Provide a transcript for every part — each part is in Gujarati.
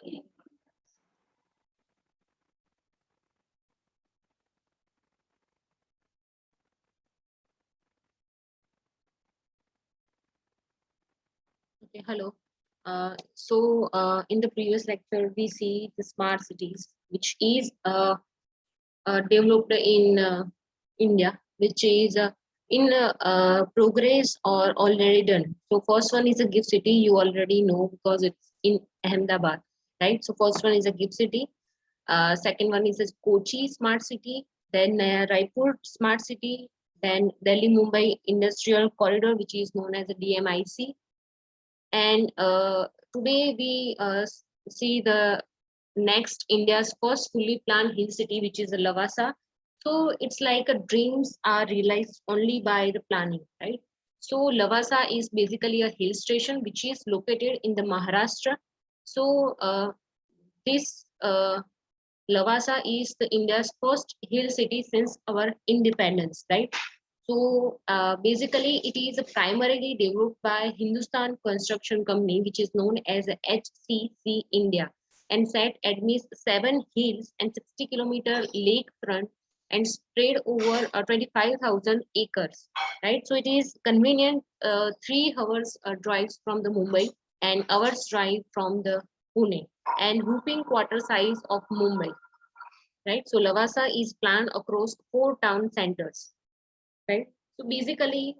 Okay, hello. In the previous lecture, we see the smart cities, which is developed in India, which is in progress or already done. So first one is a gift city. You already know because it's in Ahmedabad, right? So first one is a gift city. Second one is a Kochi smart city. Then Raipur smart city. Then Delhi Mumbai Industrial Corridor, which is known as the DMIC. And today we see the next India's first fully planned hill city, which is Lavasa. So it's like a dreams are realized only by the planning, right? So Lavasa is basically a hill station which is located in the Maharashtra. So this Lavasa is the India's first hill city since our independence, right? So basically, it is primarily developed by Hindustan Construction Company, which is known as HCC India, and set amidst 7 hills and 60-kilometer lakefront and spread over 25,000 acres. Right, so it is convenient 3 hours drives from the Mumbai and hours drive from the Pune and whooping quarter size of Mumbai. Right, so Lavasa is planned across 4 town centers. Right, so basically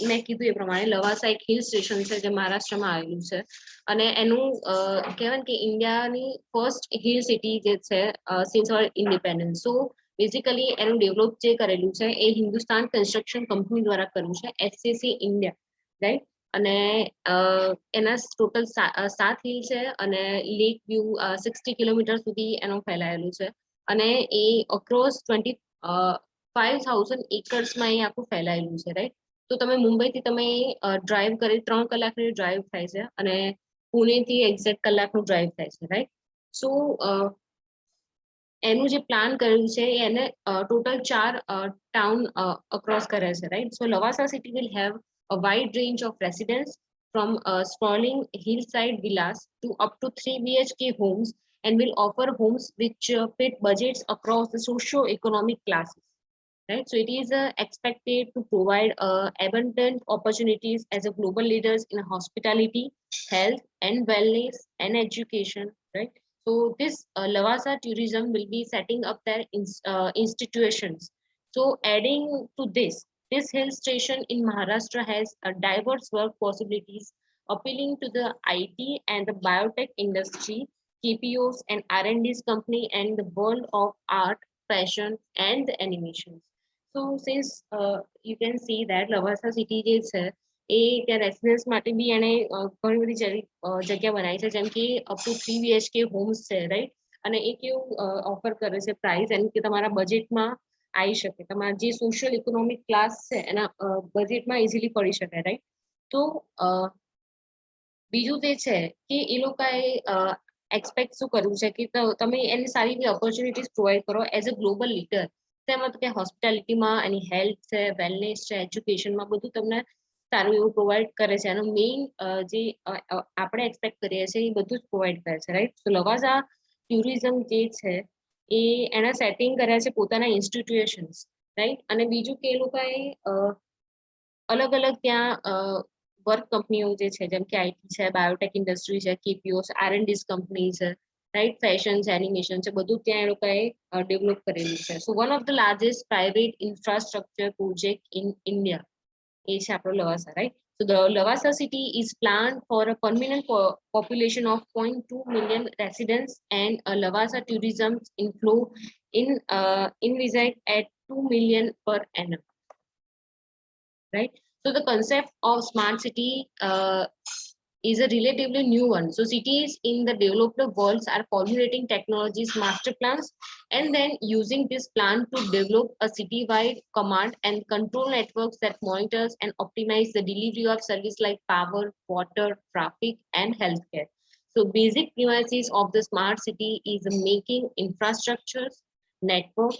મેં કીધું એ પ્રમાણે લવાસા એક હિલ સ્ટેશન છે જે મહારાષ્ટ્રમાં આવેલું છે અને એનું કહેવાય કે ઇન્ડિયાની ફર્સ્ટ હિલ સિટી જે છે સિન્સ અવર ઇન્ડિપેન્ડન્સ સો બેઝિકલી એનું ડેવલપ જે કરેલું છે એ હિન્દુસ્તાન કન્સ્ટ્રક્શન કંપની દ્વારા કર્યું છે એસસીસી ઇન્ડિયા રાઈટ અને એના ટોટલ 7 હિલ છે અને લેક વ્યૂ 60 કિલોમીટર સુધી એનું ફેલાયેલું છે અને એ અક્રોસ 25,000 એકર્સમાં એ આખું ફેલાયેલું છે રાઈટ તો તમે મુંબઈથી તમે ડ્રાઈવ કરી 3 કલાકની ડ્રાઈવ થાય છે અને પુણેથી એક્ઝેક્ટ કલાકનું ડ્રાઈવ થાય છે રાઈટ સો એનું જે પ્લાન કર્યું છે એને ટોટલ 4 ટાઉન અક્રોસ કરે છે right so Lavasa city will have a wide range of residents from sprawling hillside villas to up to 3 BHK homes and will offer homes which fit budgets across the socio-economic classes. Right, so it is expected to provide abundant opportunities as a global leaders in hospitality, health and wellness and education. Right, so this Lavasa tourism will be setting up their institutions. So adding to this hill station in Maharashtra has diverse work possibilities appealing to the IT and the biotech industry, KPOs and R&D's company and the world of art, fashion and the animations. So since you can see that Lavasa city જે છે એ ત્યાં રેસિડન્સ માટે બી એને ઘણી બધી જગ્યા બનાવી છે જેમ કે અપ ટુ 3 BHK હોમ્સ છે રાઈટ અને એ કેવું ઓફર કરે છે પ્રાઇસ એમ કે તમારા બજેટમાં આવી શકે તમારા જે સોશિયલ ઇકોનોમિક ક્લાસ છે એના બજેટમાં ઇઝીલી પડી શકે રાઈટ તો બીજું જે છે કે એ લોકોએ એક્સપેક્ટ શું કરવું છે કે તમે એની સારી એવી ઓપોર્ચ્યુનિટીઝ પ્રોવાઈડ કરો એઝ અ ગ્લોબલ લીડર તેમાં તો કે હોસ્પિટાલિટીમાં એની હેલ્થ છે વેલનેસ છે એજ્યુકેશનમાં બધું તમને સારું એવું પ્રોવાઈડ કરે છે એનું મેઇન જે આપણે એક્સપેક્ટ કરીએ છીએ એ બધું જ પ્રોવાઈડ કરે છે રાઈટ તો લવાસા ટુરિઝમ જે છે એ એના સેટિંગ કર્યા છે પોતાના ઇન્સ્ટિટ્યુશન્સ રાઈટ અને બીજું કે એ લોકોએ અલગ અલગ ત્યાં વર્ક કંપનીઓ જે છે જેમ કે આઈટી છે બાયોટેક ઇન્ડસ્ટ્રી છે કેપીઓસ આર&ડીઝ કંપની છે રાઈટ ફેશન છે એનિમેશન છે બધું ત્યાં એ લોકોએ ડેવલપ કરેલું છે so one of the largest private infrastructure project in India એ છે આપણો Lavasa right so the Lavasa city is planned for a permanent population of 0.2 million residents and a Lavasa tourism inflow in visit at 2 million per annum right so the concept of smart city is a relatively new one. So cities in the developed world are formulating technologies master plans and then using this plan to develop a city-wide command and control networks that monitors and optimize the delivery of service like power, water, traffic, and healthcare. So basic premises of the smart city is making infrastructures, network,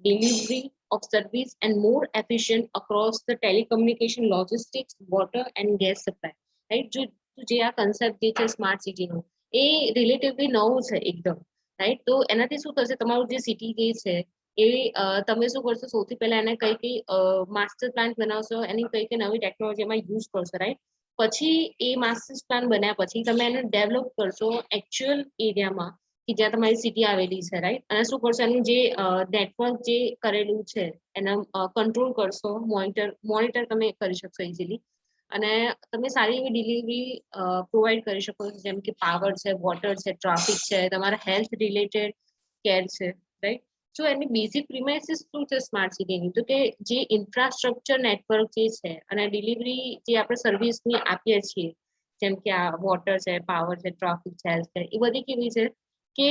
delivery of service and more efficient across the telecommunication, logistics, water and gas supply. Right? જે આ કન્સેપ્ટ જે છે સ્માર્ટ સિટીનો એ રિલેટિવલી નવું છે એકદમ, રાઈટ? તો એનાથી શું થશે, તમારું જે સિટી જે છે એ તમે શું કરશો, સૌથી પહેલા એને કઈ કઈ માસ્ટર પ્લાન બનાવશો, એની કઈ કઈ નવી ટેકનોલોજી એમાં યુઝ કરશો, રાઈટ? પછી એ માસ્ટર પ્લાન બન્યા પછી તમે એને ડેવલપ કરશો એકચ્યુઅલ એરિયામાં કે જ્યાં તમારી સિટી આવેલી છે, રાઈટ? અને શું કરશો, એનું જે નેટવર્ક જે કરેલું છે એના કંટ્રોલ કરશો, મોનિટર તમે કરી શકશો ઇઝીલી. અને તમે સારી એવી ડિલિવરી પ્રોવાઈડ કરી શકો છો, જેમ કે પાવર છે, વોટર છે, ટ્રાફિક છે, તમારા હેલ્થ રિલેટેડ કેર છે, રાઈટ? તો એની બેઝિક પ્રિમાઇસીસ શું છે સ્માર્ટ સિટીની, તો કે જે ઇન્ફ્રાસ્ટ્રક્ચર નેટવર્ક જે છે અને ડિલિવરી જે આપણે સર્વિસની આપીએ છીએ, જેમ કે આ વોટર છે, પાવર છે, ટ્રાફિક છે, હેલ્થ છે, એ બધી કેવી છે કે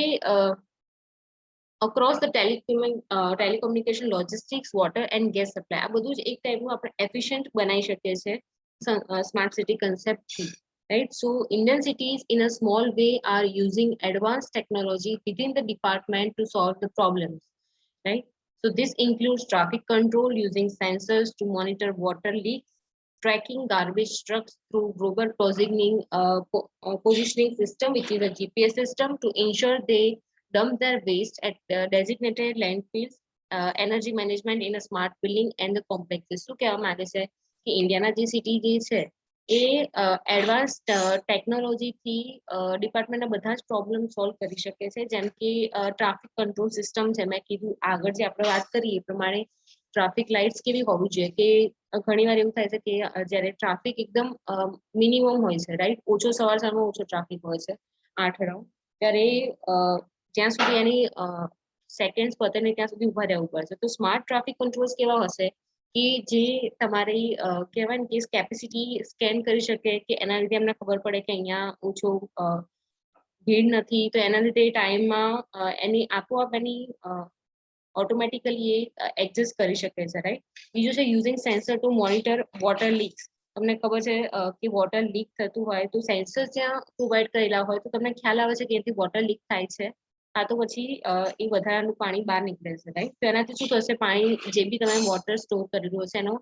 across the telecommunication, logistics, water and gas supply, આ બધું જ એક ટાઈપનું આપણે એફિશિયન્ટ બનાવી શકીએ છીએ સ્માર્ટ સિટી કન્સેપ્ટથી, right? So Indian cities in a small way are using advanced technology within the department to solve the problems, right? So this includes traffic control using sensors to monitor water leaks, tracking garbage trucks through global positioning system, which is a GPS system, to ensure they dump their waste at designated landfills, energy management in a smart building and the complexes. શું કહેવા માંગે છે કે ઇન્ડિયાના જે સિટી જે છે એ એડવાન્સ ટેકનોલોજીથી ડિપાર્ટમેન્ટના બધા જ પ્રોબ્લેમ સોલ્વ કરી શકે છે, જેમ કે ટ્રાફિક કંટ્રોલ સિસ્ટમ છે. મેં કીધું આગળ જે આપણે વાત કરી એ પ્રમાણે ટ્રાફિક લાઇટ્સ કેવી હોવી જોઈએ કે ઘણી વાર એવું થાય છે કે જ્યારે ટ્રાફિક એકદમ મિનિમમ હોય છે, રાઈટ? ઓછો સવારમાં ઓછો ટ્રાફિક હોય છે 8 અરાઉન્ડ, ત્યારે જ્યાં સુધી એની સેકન્ડ્સ પતે ને ત્યાં સુધી ઉભા રહેવું પડશે. તો સ્માર્ટ ટ્રાફિક કંટ્રોલ્સ કેવા હશે કે જે તમારી કહેવાય ને કે કેપેસિટી સ્કેન કરી શકે, કે એના લીધે એમને ખબર પડે કે અહીંયા ઓછો ભીડ નથી, તો એના લીધે ટાઈમમાં એની આપોઆપ એની ઓટોમેટિકલી એ એડજસ્ટ કરી શકે છે, રાઈટ? બીજું છે using sensor to monitor water leaks. તમને ખબર છે કે વોટર લીક થતું હોય તો સેન્સર જ્યાં પ્રોવાઈડ કરેલા હોય તો તમને ખ્યાલ આવે છે કે એથી વોટર લીક થાય છે, આ તો પછી એ વધારાનું પાણી બહાર નીકળે છે, રાઈટ? તો એનાથી શું થશે, પાણી જે બી તમે વોટર સ્ટોર કરેલું હશે એનો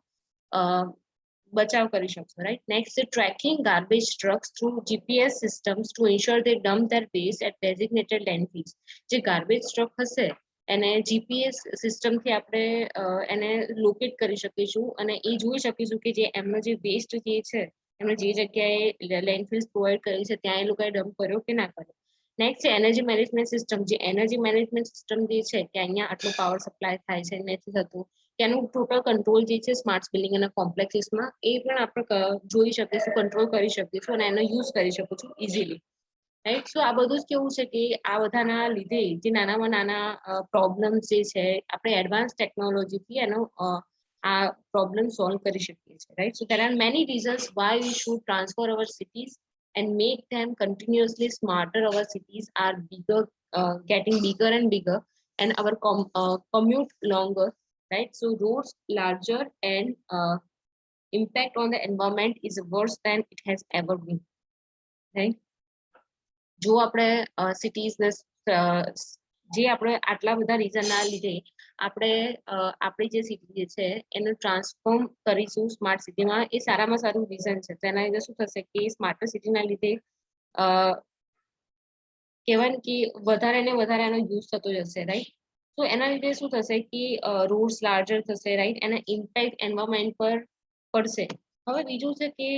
બચાવ કરી શકશો, right? Next, tracking garbage trucks through GPS systems to ensure they dump their waste at designated landfills. જે ગાર્બેજ ટ્રક હશે એને જીપીએસ સિસ્ટમથી આપણે એને લોકેટ કરી શકીશું અને એ જોઈ શકીશું કે જે એમનો જે વેસ્ટ જે છે એમને જે જગ્યાએ લેન્ડફિલ્સ પ્રોવાઈડ કરી છે ત્યાં એ લોકોએ ડમ્પ કર્યો કે ના કર્યો. નેક્સ્ટ છે એનર્જી મેનેજમેન્ટ સિસ્ટમ. જે એનર્જી મેનેજમેન્ટ સિસ્ટમ જે છે કે અહીંયા આટલો પાવર સપ્લાય થાય છે, નથી થતું, ત્યાંનું ટોટલ કંટ્રોલ જે છે સ્માર્ટ બિલ્ડિંગ અને કોમ્પ્લેક્સીસમાં એ પણ આપણે જોઈ શકીશું, કંટ્રોલ કરી શકીશું અને એનો યુઝ કરી શકું છું ઇઝીલી, રાઈટ? સો આ બધું જ કેવું છે કે આ બધાના લીધે જે નાનામાં નાના પ્રોબ્લેમ્સ જે છે આપણે એડવાન્સ ટેકનોલોજીથી એનો આ પ્રોબ્લેમ સોલ્વ કરી શકીએ છીએ, right? So there are many reasons why we should transfer our cities and make them continuously smarter. Our cities are bigger, getting bigger and bigger, and our commute longer, right? So roads larger and impact on the environment is worse than it has ever been, right? જો આપણે સિટીઝને જે આપણે આટલા બધા રીઝનના લીધે આપણે આપણી જે સિટી જે છે એને ટ્રાન્સફોર્મ કરીશું સ્માર્ટ સિટીમાં, એ સારામાં સારું રીઝન છે. તો એના લીધે શું થશે કે સ્માર્ટ સિટીના લીધે કહેવાય ને કે વધારે ને વધારે એનો યુઝ થતો જશે, રાઈટ? તો એના લીધે શું થશે કે રોડ્સ લાર્જર થશે, રાઈટ? એના ઇમ્પેક્ટ એન્વાયરમેન્ટ પર પડશે. હવે બીજું છે કે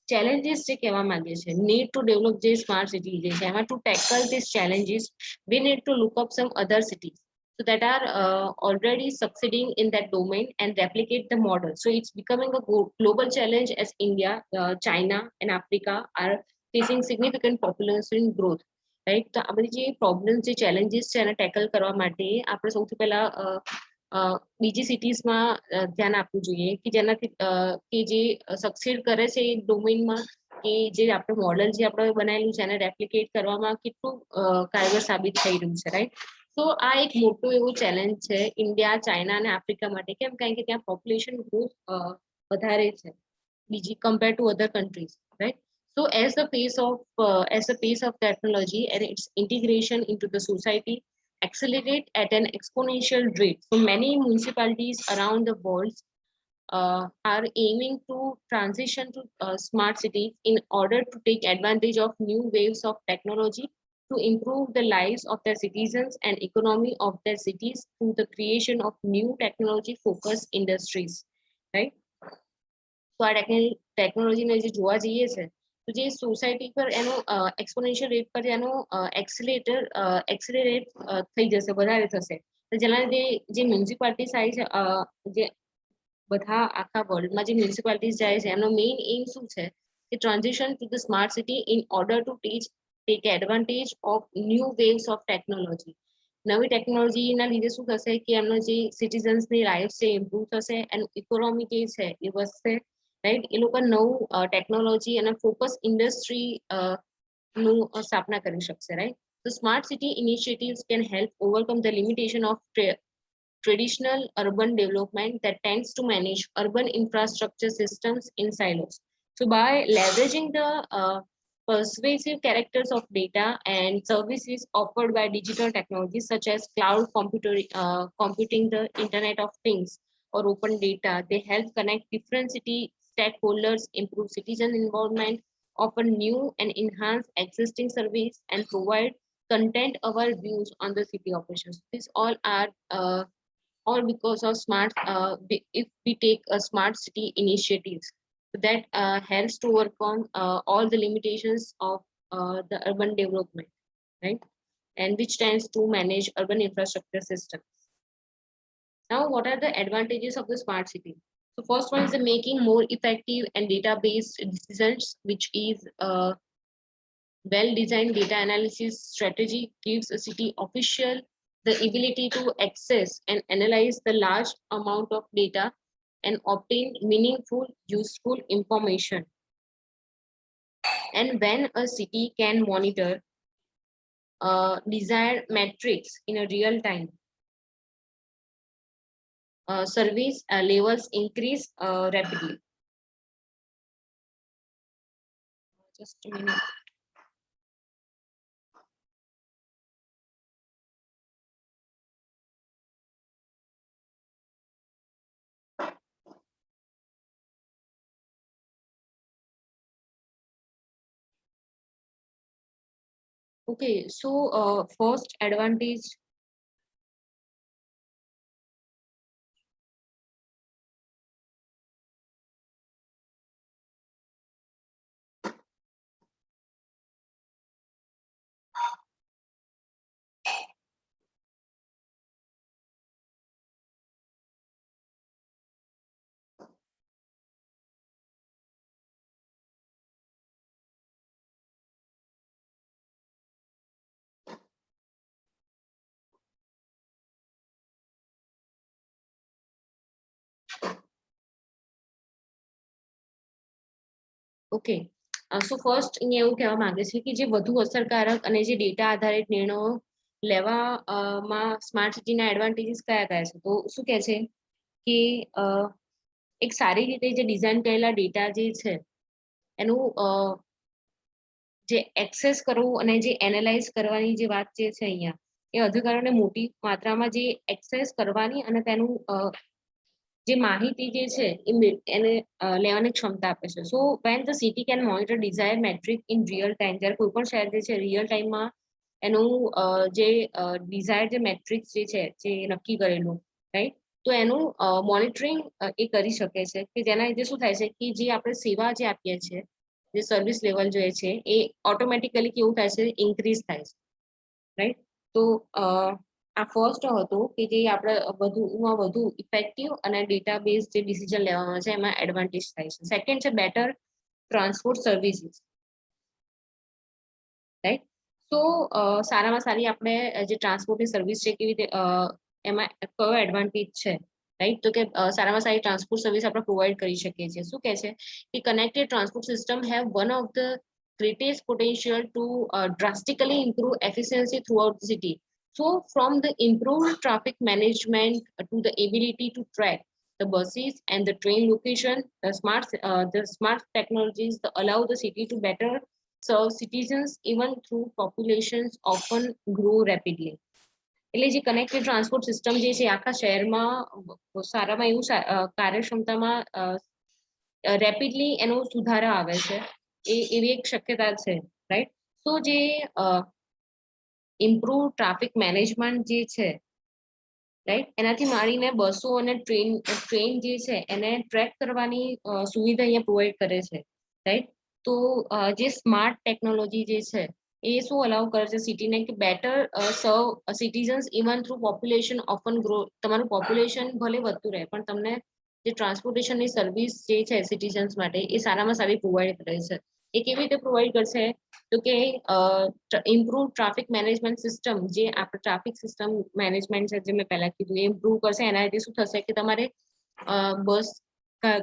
challenges જે કહેવા માંગે છે, need to develop જે smart city જે છે એમાં to tackle these challenges we need to look up some other cities so that are already succeeding in that domain and replicate the model. So it's becoming a global challenge as India, China and Africa are facing significant population growth, right? તો આ બધી જે પ્રોબ્લેમ જે challenges છે એને ટેકલ કરવા માટે આપણે સૌથી પહેલા બીજી સિટીઝમાં ધ્યાન આપવું જોઈએ કે જેનાથી કે જે સક્સીડ કરે છે એ ડોમેનમાં, કે જે આપણે મોડલ જે આપણે બનાવેલું છે એને રેપ્લિકેટ કરવામાં કેટલું કારગર સાબિત થઈ રહ્યું છે, રાઈટ? તો આ એક મોટો એવો ચેલેન્જ છે ઇન્ડિયા, ચાઇના અને આફ્રિકા માટે. કેમ? કારણ કે ત્યાં પોપ્યુલેશન ગ્રોથ વધારે છે બીજી compare to other countries, right? So as the pace of technology and its integration into the society accelerate at an exponential rate. So many municipalities around the world are aiming to transition to smart cities in order to take advantage of new waves of technology to improve the lives of their citizens and economy of their cities through the creation of new technology focused industries, right? તો આ ટેકનોલોજીને જે જોવા જઈએ છે તો જે સોસાયટી પર એનો એક્સપોનેન્શિયલ રેટ પર એનો એક્સિલરેટ થઈ જશે, વધારે થશે. તો જેના લીધે જે મ્યુનિસિપાલિટી થાય છે, જે બધા આખા વર્લ્ડમાં જે મ્યુનિસિપાલિટીઝ જાય છે એમનો મેઇન એમ શું છે કે transition to the smart city in order to take advantage of new waves of technology. નવી ટેકનોલોજીના લીધે શું થશે કે એમનો જે સિટીઝન્સની લાઈફ છે ઇમ્પ્રુવ થશે, એનું ઇકોનોમી જે છે એ વધશે, રાઈટ? એ લોકો નવું ટેકનોલોજી અને ફોકસ ઇન્ડસ્ટ્રી નું સ્થાપના કરી શકશે, right? So smart city initiatives can help overcome the limitation of traditional urban development that tends to manage urban infrastructure systems in silos. So by leveraging the persuasive characters of data and services offered by digital technologies such as cloud computing, the Internet of Things, or open data, they help connect different city stakeholders, improve citizen involvement, offer new and enhance existing service, and provide content our views on the city operations. These all because of smart, if we take a smart city initiatives that helps to overcome all the limitations of the urban development, right? And which tends to manage urban infrastructure systems. Now, what are the advantages of the smart city? So first one is the making more effective and data-based decisions, which is well-designed data analysis strategy gives a city official the ability to access and analyze the large amount of data and obtain meaningful, useful information. And when a city can monitor desired metrics in a real time, service levels increase rapidly. Just a minute. Okay, so first advantage. Okay, so first અહીંયા એવું કહેવા માંગે છે કે જે વધુ અસરકારક અને જે ડેટા આધારિત નિર્ણયો લેવામાં સ્માર્ટ સિટીના એડવાન્ટેજીસ કયા કયા છે? તો શું કહે છે કે એક સારી રીતે જે ડિઝાઇન કરેલા ડેટા જે છે એનું જે એક્સેસ કરવું અને જે એનાલાઇઝ કરવાની જે વાત જે છે અહીંયા, એ અધિકારોને મોટી માત્રામાં જે એક્સેસ કરવાની અને તેનું જે માહિતી જે છે એને લેવાની ક્ષમતા આપે છે. So when the city can monitor desire metric in real time, જ્યારે કોઈ પણ શહેર જે છે રિયલ ટાઈમમાં એનું જે ડિઝાયર જે મેટ્રિક્સ જે છે જે નક્કી કરેલું, રાઈટ? તો એનું મોનિટરિંગ એ કરી શકે છે કે જેના લીધે શું થાય છે કે જે આપણે સેવા જે આપીએ છીએ, જે સર્વિસ લેવલ જોઈએ છે એ ઓટોમેટિકલી કેવું થાય છે, ઇન્ક્રીઝ થાય છે, રાઈટ? તો આ ફર્સ્ટ હતો કે જે આપણે વધુમાં વધુ ઇફેક્ટિવ અને ડેટા બેઝ જે ડિસિઝન લેવામાં છે એમાં એડવાન્ટેજ થાય છે. સેકન્ડ છે બેટર ટ્રાન્સપોર્ટ સર્વિસીસ, રાઈટ? તો સારામાં સારી આપણે જે ટ્રાન્સપોર્ટની સર્વિસ છે કેવી રીતે એમાં કયો એડવાન્ટેજ છે, રાઈટ? તો કે સારામાં સારી ટ્રાન્સપોર્ટ સર્વિસ આપણે પ્રોવાઈડ કરી શકીએ છીએ. શું કહે છે કે connected transport system have one of the greatest potential to drastically improve efficiency throughout the city. So from the improved traffic management to the ability to track the buses and the train location, the smart technologies that allow the city to better serve citizens even through populations often grow rapidly. એટલે જે કનેક્ટેડ ટ્રાન્સપોર્ટ સિસ્ટમ જે છે આખા શહેરમાં સારામાં એવું કાર્યક્ષમતામાં રેપિડલી એનો સુધારા આવે છે, એ એવી એક શક્યતા છે, રાઈટ. તો જે ઇમ્પ્રુવ ટ્રાફિક મેનેજમેન્ટ જે છે, રાઈટ, એનાથી માંડીને બસો અને ટ્રેન જે છે એને ટ્રેક કરવાની સુવિધા અહીંયા પ્રોવાઈડ કરે છે, રાઈટ. તો જે સ્માર્ટ ટેકનોલોજી જે છે એ શું અલાઉ કરે છે સિટીને કે બેટર સર્વ citizens even through population often grow. તમારું પોપ્યુલેશન ભલે વધતું રહે પણ તમને જે ટ્રાન્સપોર્ટેશનની સર્વિસ જે છે સિટીઝન્સ માટે એ સારામાં સારી પ્રોવાઈડ કરે છે. એ કેવી રીતે પ્રોવાઈડ કરશે તો કે ઇમ્પ્રુવ ટ્રાફિક મેનેજમેન્ટ સિસ્ટમ, જે આપણે ટ્રાફિક સિસ્ટમ મેનેજમેન્ટ છે જે મેં પહેલા કીધું એ ઇમ્પ્રુવ કરશે. એના લીધે શું થશે કે તમારે બસ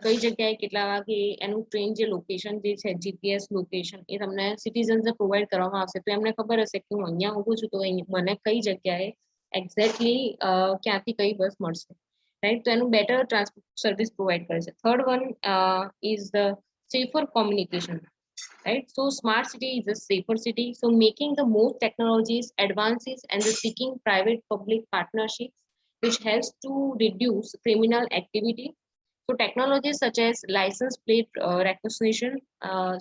કઈ જગ્યાએ કેટલા વાગે એનું ટ્રેન જે લોકેશન જે છે જીપીએસ લોકેશન એ તમને સિટીઝન્સને પ્રોવાઈડ કરવામાં આવશે. તો એમને ખબર હશે કે હું અહીંયા ઊભું છું તો મને કઈ જગ્યાએ એક્ઝેક્ટલી ક્યાંથી કઈ બસ મળશે, રાઈટ. તો એનું બેટર ટ્રાન્સપોર્ટ સર્વિસ પ્રોવાઈડ કરે છે. Third one is the safer communication, right? So smart city is a safer city. So making the most technologies advances and the seeking private public partnerships, which helps to reduce criminal activity. So technologies such as license plate recognition,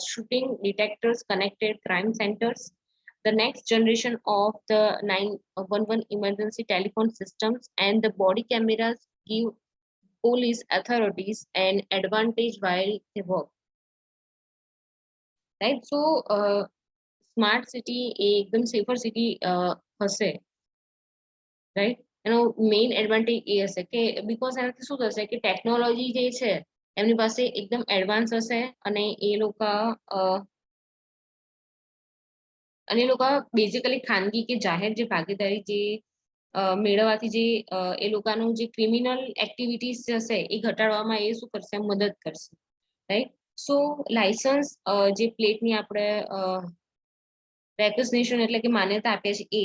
shooting detectors, connected crime centers, the next generation of the 911 emergency telephone systems, and the body cameras give police authorities an advantage while they work. Right. So smart city એ એકદમ સેફર સિટી હશે, રાઈટ. એનો મેઇન એડવાન્ટેજ એ હશે કે બીકોઝ એનાથી શું થશે કે ટેકનોલોજી જે છે એમની પાસે એકદમ એડવાન્સ હશે અને એ લોકો બેઝિકલી ખાનગી કે જાહેર જે ભાગીદારી જે મેળવવાથી જે એ લોકોનું જે ક્રિમિનલ એક્ટિવિટીઝ હશે એ ઘટાડવામાં એ શું કરશે, મદદ કરશે, રાઈટ. સો લાયસન્સ જે પ્લેટની આપણે રેકગ્નિશન એટલે કે માન્યતા આપે છે એ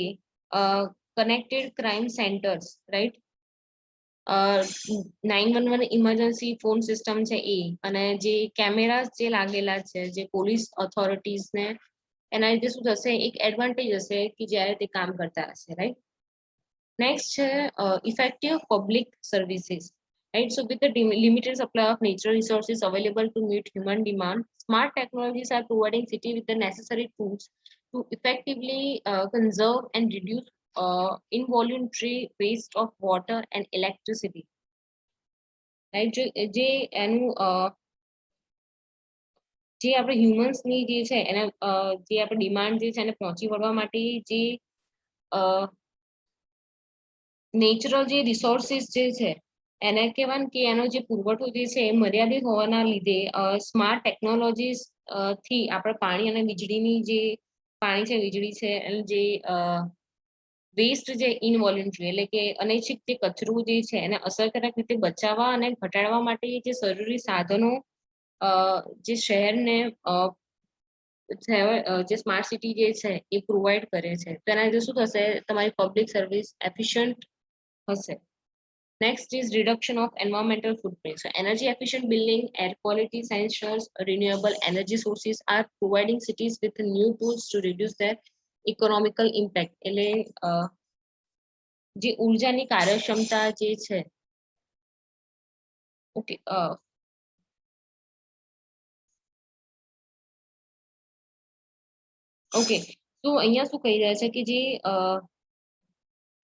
connected crime centres, right, 911 emergency phone system છે એ, અને જે કેમેરાસ જે લાગેલા છે જે પોલીસ ઓથોરિટીઝને, એના લીધે શું થશે એક એડવાન્ટેજ હશે કે જ્યારે તે કામ કરતા હશે, રાઈટ. નેક્સ્ટ છે effective public services, right? So with the limited supply of natural resources available to meet human demand, smart technologies are providing city with the necessary tools to effectively conserve and reduce involuntary waste of water and electricity, right? જે એનું જે આપણે હ્યુમન્સની જે છે એને જે આપણે ડિમાન્ડ જે છે એને પહોંચી વળવા માટે જે નેચરલ જે રિસોર્સિસ જે છે એને કહેવાય કે એનો જે પુરવઠો જે છે એ મર્યાદિત હોવાના લીધે સ્માર્ટ ટેકનોલોજીસ થી આપણે પાણી અને વીજળીની જે પાણી છે વીજળી છે અને જે વેસ્ટ જે ઇનવોલ્યુન્ટરી એટલે કે અનૈચ્છિક જે કચરો જે છે એને અસરકારક રીતે બચાવવા અને ઘટાડવા માટે જે જરૂરી સાધનો જે શહેરને જે સ્માર્ટ સિટી જે છે એ પ્રોવાઈડ કરે છે. તો એના લીધે શું થશે, તમારી પબ્લિક સર્વિસ એફિશિયન્ટ હશે. Next is reduction of environmental footprint. So energy efficient building, air quality sensors, renewable energy sources are providing cities with new tools to reduce their economical impact. એટલે જે ઉર્જાની કાર્યક્ષમતા જે છે, ઓકે, ઓકે. તો અહીંયા શું કહી રહ્યા છે કે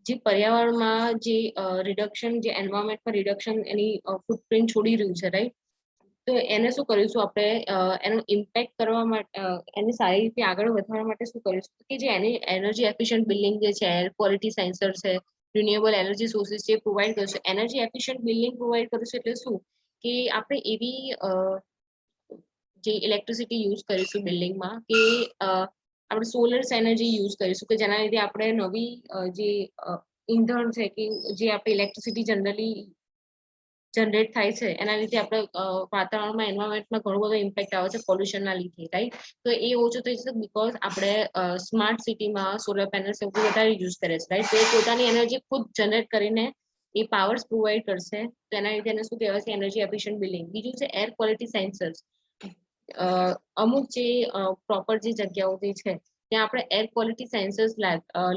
જે પર્યાવરણમાં જે રિડક્શન, જે એન્વાયરમેન્ટમાં રિડક્શન એની ફૂટપ્રિન્ટ છોડી રહ્યું છે, રાઈટ. તો એને શું કરીશું આપણે, એનો ઇમ્પેક્ટ કરવા માટે, એને સારી રીતે આગળ વધારવા માટે શું કરીશું કે જે એની એનર્જી એફિશિયન્ટ બિલ્ડિંગ જે છે, એર ક્વોલિટી સેન્સર છે, રિન્યુએબલ એનર્જી સોર્સિસ જે પ્રોવાઈડ કરશે, એનર્જી એફિશિયન્ટ બિલ્ડિંગ પ્રોવાઈડ કરશે એટલે શું કે આપણે એવી જે ઇલેક્ટ્રિસિટી યુઝ કરીશું બિલ્ડિંગમાં કે આપણે સોલર્સ એનર્જી યુઝ કરીશું કે જેના લીધે આપણે નવી જે ઈંધણ છે કે જે આપણે ઇલેક્ટ્રિસિટી જનરેટ થાય છે એના લીધે આપણે વાતાવરણમાં એન્વાયરમેન્ટમાં ઘણો બધો ઇમ્પેક્ટ આવે છે પોલ્યુશનના લીધે, રાઈટ. તો એ ઓછું થઈ જશે બીકોઝ આપણે સ્માર્ટ સિટીમાં સોલર પેનલ્સ એવું વધારે યુઝ કરે છે, રાઈટ. તો એ પોતાની એનર્જી ખુદ જનરેટ કરીને એ પાવર્સ પ્રોવાઈડ કરશે. તો એના લીધે એને શું કહેવાય છે, એનર્જી એફિશિયન્ટ બિલ્ડિંગ. બીજું છે એર ક્વોલિટી સેન્સર્સ. અમુક જે પ્રોપર જે જગ્યાઓ જે છે ત્યાં આપણે એર ક્વોલિટી સેન્સર્સ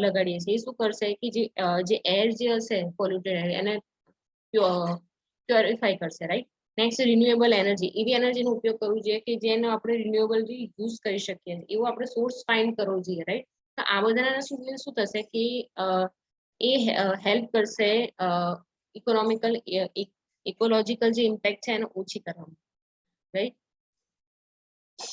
લગાડીએ છીએ. એ શું કરશે કે જે એર જે હશે પોલ્યુટેડ એર એને પ્યોરિફાઈ કરશે, રાઈટ. Next renewable energy. એવી એનર્જીનો ઉપયોગ કરવો જોઈએ કે જેનો આપણે રિન્યુએબલ યુઝ કરી શકીએ, એવો આપણે સોર્સ ફાઇન્ડ કરવો જોઈએ, રાઈટ. તો આ બધાના શું થશે કે એ હેલ્પ કરશે ઇકોનોમિકલ ઇકોલોજીકલ જે ઇમ્પેક્ટ છે એને ઓછી કરવામાં, right.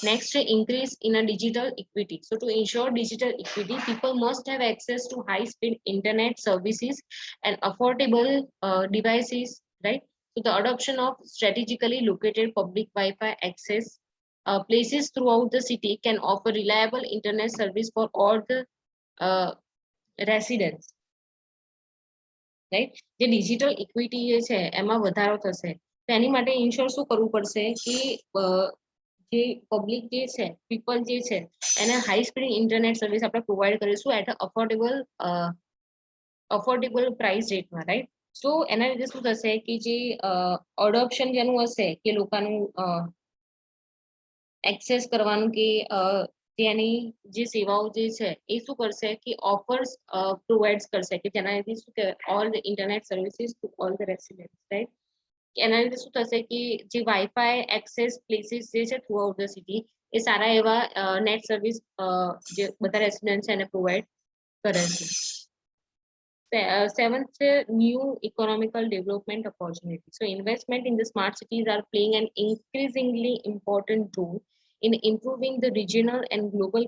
Next, increase in a digital equity. So to ensure digital equity, people must have access to high-speed internet services and affordable devices, right? So the adoption of strategically located public Wi-Fi access places throughout the city can offer reliable internet service for all the residents, right? જે digital equity છે એમાં વધારો થશે તો એની માટે ઇન્શ્યોર શું કરવું પડશે કે જે પબ્લિક જે છે પીપલ જે છે એને હાઈ સ્પીડ ઇન્ટરનેટ સર્વિસ આપણે પ્રોવાઈડ કરીશું એટ અફોર્ડેબલ પ્રાઇસ રેટમાં, રાઈટ. સો એના લીધે શું થશે કે જે અડોપ્શન જેનું હશે કે લોકોનું એક્સેસ કરવાનું કે તેની જે સેવાઓ જે છે એ શું કરશે કે ઓફર્સ પ્રોવાઈડ કરશે કે જેના લીધે શું કે all the internet services to all the residents, right. એના લીધે શું થશે કે જે વાઈફાઈ એક્સેસ પ્લેસીસ જે છે થ્રુ આઉટ ધ સિટી એ સારા એવા નેટ સર્વિસ જે બધા રેસિડેન્ટ છે એને પ્રોવાઈડ કરે છે. Seventh, new economical development opportunities. So investment in the smart cities are playing an increasingly important role in improving the regional and global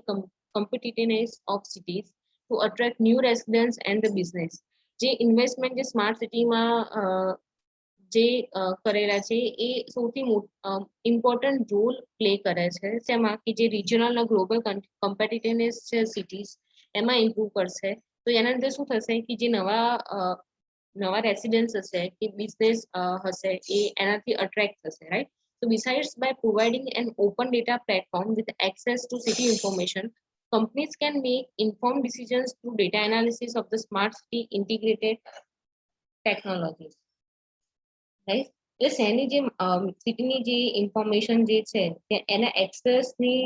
competitiveness of cities to attract new residents and the business. જે ઇન્વેસ્ટમેન્ટ જે સ્માર્ટ સિટીમાં જે કરેલા છે એ સૌથી ઇમ્પોર્ટન્ટ રોલ પ્લે કરે છે જેમાં કે જે રિજનલ અને ગ્લોબલ કોમ્પિટિટિવનેસ છે સિટીઝ એમાં ઇમ્પ્રૂવ કરશે. તો એના લીધે શું થશે કે જે નવા રેસિડેન્ટ્સ હશે કે બિઝનેસ હશે એ એનાથી અટ્રેક્ટ થશે, right. So besides, by providing an open data platform with access to city information, companies can make informed decisions through data analysis of the smart city integrated technologies, right. એટલે શહેરની જે સિટીની જે ઇન્ફોર્મેશન જે છે એના એક્સેસની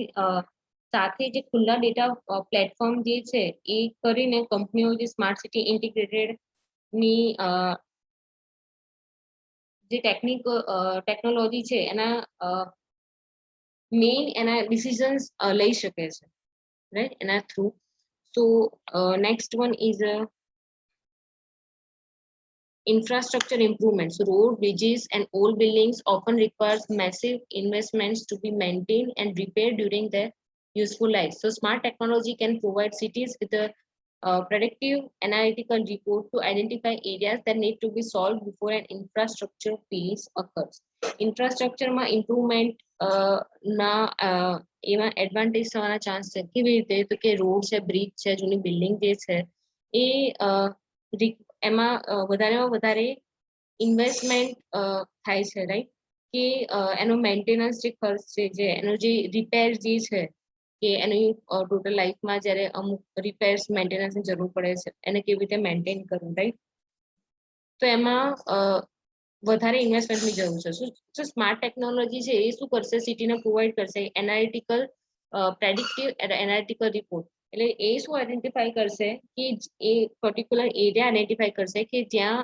સાથે જે ખુલ્લા ડેટા પ્લેટફોર્મ જે છે એ કરીને કંપનીઓ જે સ્માર્ટ સિટી ઇન્ટિગ્રેટેડ ની જે ટેકનોલોજી છે એના મેઇન એના ડિસિઝન્સ લઈ શકે છે, રાઈટ, એના through. So next one is infrastructure improvements. Road, bridges, and old buildings often requires massive investments to be maintained and repaired during their useful life. So smart technology can provide cities with a predictive analytical report to identify areas that need to be solved before an infrastructure phase occurs. Infrastructure માં improvement ના એમાં એડવાન્ટેજ થવાના ચાન્સ છે. કેવી રીતે? તો કે રોડ છે, બ્રિજ છે, જૂની બિલ્ડિંગ જે છે એ એમાં વધારેમાં વધારે ઇન્વેસ્ટમેન્ટ થાય છે, રાઈટ. કે એનો મેન્ટેનન્સ જે ખર્ચ છે જે એનો જે રિપેર જે છે કે એની ટોટલ લાઈફમાં જ્યારે અમુક રિપેર્સ મેન્ટેનન્સની જરૂર પડે છે એને કેવી રીતે મેન્ટેન કરવું, રાઈટ. તો એમાં વધારે ઇન્વેસ્ટમેન્ટની જરૂર છે. શું સ્માર્ટ ટેકનોલોજી છે એ શું કરશે સિટીને પ્રોવાઈડ કરશે એનાલિટિકલ પ્રેડિક્ટિવ એનાલિટિકલ રિપોર્ટ. એટલે એ શું આઈડેન્ટિફાઈ કરશે કે એ પર્ટિક્યુલર એરિયા આઈડેન્ટિફાઈ કરશે કે જ્યાં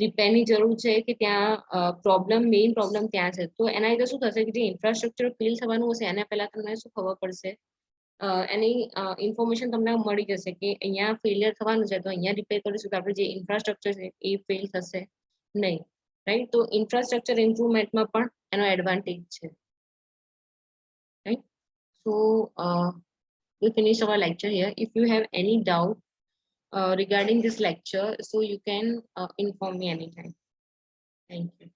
રિપેરની જરૂર છે કે ત્યાં મેઇન પ્રોબ્લેમ ત્યાં છે. તો એના લીધે શું થશે કે જે ઇન્ફ્રાસ્ટ્રક્ચર ફેલ થવાનું હશે એના પહેલા તમને શું ખબર પડશે, એની ઇન્ફોર્મેશન તમને મળી જશે કે અહીંયા ફેલિયર થવાનું છે તો અહીંયા રિપેર કરીશું તો આપણે જે ઇન્ફ્રાસ્ટ્રક્ચર છે એ ફેલ થશે નહીં, રાઈટ. તો ઇન્ફ્રાસ્ટ્રક્ચર ઇમ્પ્રુવમેન્ટમાં પણ એનો એડવાન્ટેજ છે, right. So we finish our lecture here. If you have any doubt regarding this lecture, so you can inform me anytime. Thank you.